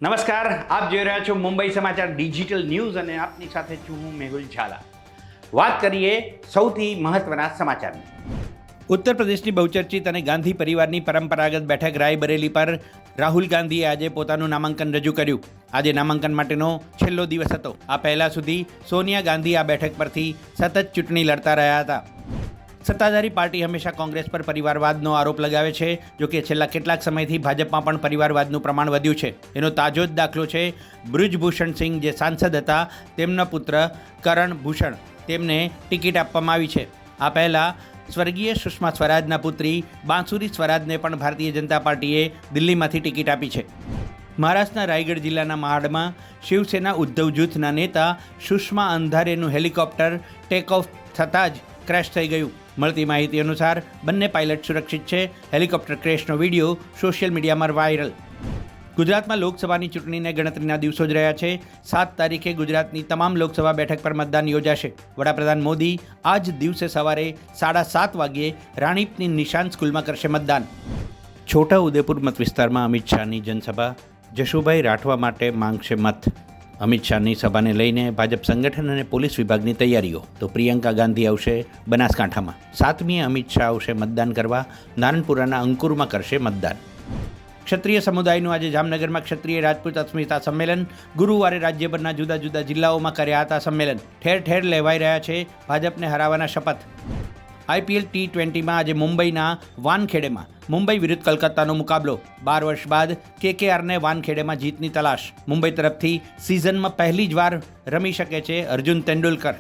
નમસ્કાર, આપ જોઈ રહ્યા છો મુંબઈ સમાચાર ડિજિટલ ન્યૂઝ અને આપની સાથે છું હું મેહુલ ઝાલા. વાત કરીએ સૌથી મહત્વના સમાચારની. ઉત્તર પ્રદેશની બહુચર્ચિત અને ગાંધી પરિવારની પરંપરાગત બેઠક રાયબરેલી પર રાહુલ ગાંધીએ આજે પોતાનું નામાંકન રજૂ કર્યું. આજે નામાંકન માટેનો છેલ્લો દિવસ હતો. આ પહેલા સુધી સોનિયા ગાંધી આ બેઠક પરથી સતત ચૂંટણી લડતા રહ્યા હતા. સત્તાધારી પાર્ટી હંમેશા કોંગ્રેસ પર પરિવારવાદનો આરોપ લગાવે છે. જોકે છેલ્લા કેટલાક સમયથી ભાજપમાં પણ પરિવારવાદનું પ્રમાણ વધ્યું છે. એનો તાજો જ દાખલો છે બ્રિજભૂષણ સિંઘ, જે સાંસદ હતા. તેમના પુત્ર કરણ ભૂષણ, તેમને ટિકિટ આપવામાં આવી છે. આ પહેલાં સ્વર્ગીય સુષ્મા સ્વરાજના પુત્રી બાંસુરી સ્વરાજને પણ ભારતીય જનતા પાર્ટીએ દિલ્હીમાંથી ટિકિટ આપી છે. મહારાષ્ટ્રના રાયગઢ જિલ્લાના મહાડમાં શિવસેના ઉદ્ધવ જૂથના નેતા સુષ્મા અંધારેનું હેલિકોપ્ટર ટેક ઓફ થતાં જ ક્રેશ થઈ ગયું. મળતી માહિતી અનુસાર બંને પાયલટ સુરક્ષિત છે. હેલિકોપ્ટર ક્રેશનો વિડીયો સોશિયલ મીડિયામાં વાયરલ. ગુજરાતમાં લોકસભાની ચૂંટણીને ગણતરીના દિવસો જ રહ્યા છે. 7 તારીખે ગુજરાતની તમામ લોકસભા બેઠક પર મતદાન યોજાશે. વડાપ્રધાન મોદી આ જ દિવસે સવારે 7:30 વાગ્યે રાણીપની નિશાન સ્કૂલમાં કરશે મતદાન. છોટા ઉદેપુર મત વિસ્તારમાં અમિત શાહની જનસભા. જશુભાઈ રાઠવા માટે માંગશે મત. અમિત શાહની સભાને લઈને ભાજપ સંગઠન અને પોલીસ વિભાગની તૈયારીઓ. તો પ્રિયંકા ગાંધી આવશે બનાસકાંઠામાં. 7મીએ અમિત શાહ આવશે મતદાન કરવા. નારણપુરાના અંકુરમાં કરશે મતદાન. ક્ષત્રિય સમુદાયનું આજે જામનગરમાં ક્ષત્રિય રાજપૂત અસ્મિતા સંમેલન. ગુરુવારે રાજ્યભરના જુદા જુદા જિલ્લાઓમાં કર્યા હતા સંમેલન. ઠેર ઠેર લેવાઈ રહ્યા છે ભાજપને હરાવવાના શપથ. IPL T20માં આજે મુંબઈના વાનખેડેમાં મુંબઈ વિરુદ્ધ કલકત્તાનો મુકાબલો. 12 વર્ષ બાદ KKRને વાનખેડેમાં જીતની તલાશ. મુંબઈ તરફથી સિઝનમાં પહેલી જ વાર રમી શકે છે અર્જુન તેંડુલકર.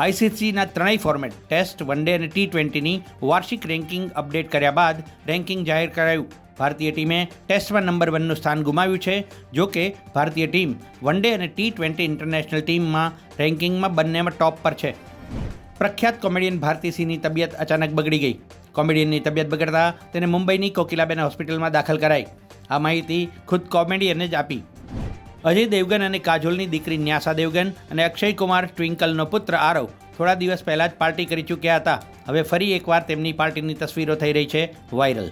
ICCના ત્રણેય ફોર્મેટ ટેસ્ટ, વન ડે અને T20ની વાર્ષિક રેન્કિંગ અપડેટ કર્યા બાદ રેન્કિંગ જાહેર કરાયું. ભારતીય ટીમે ટેસ્ટમાં નંબર 1નું સ્થાન ગુમાવ્યું છે. જો કે ભારતીય ટીમ વન ડે અને T20 ઇન્ટરનેશનલ ટીમમાં રેન્કિંગમાં બંનેમાં ટોપ પર છે. પ્રખ્યાત કોમેડિયન ભારતી સિંહની તબિયત અચાનક બગડી ગઈ. કોમેડિયનની તબિયત બગડતા તેને મુંબઈની કોકિલાબેન હોસ્પિટલમાં દાખલ કરાઈ. આ માહિતી ખુદ કોમેડિયને જ આપી. અજય દેવગન અને કાજોલની દીકરી ન્યાસા દેવગન અને અક્ષય કુમાર ટ્વિંકલનો પુત્ર આરવ થોડા દિવસ પહેલાં જ પાર્ટી કરી ચૂક્યા હતા. હવે ફરી એકવાર તેમની પાર્ટીની તસવીરો થઈ રહી છે વાયરલ.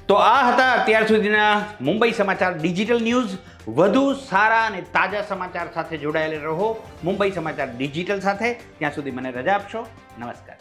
તો આ હતા અત્યાર સુધીના મુંબઈ સમાચાર ડિજિટલ ન્યૂઝ. વધુ સારા અને તાજા સમાચાર સાથે જોડાયેલા રહો મુંબઈ સમાચાર ડિજિટલ સાથે. ત્યાં સુધી મને રજા આપશો. નમસ્કાર.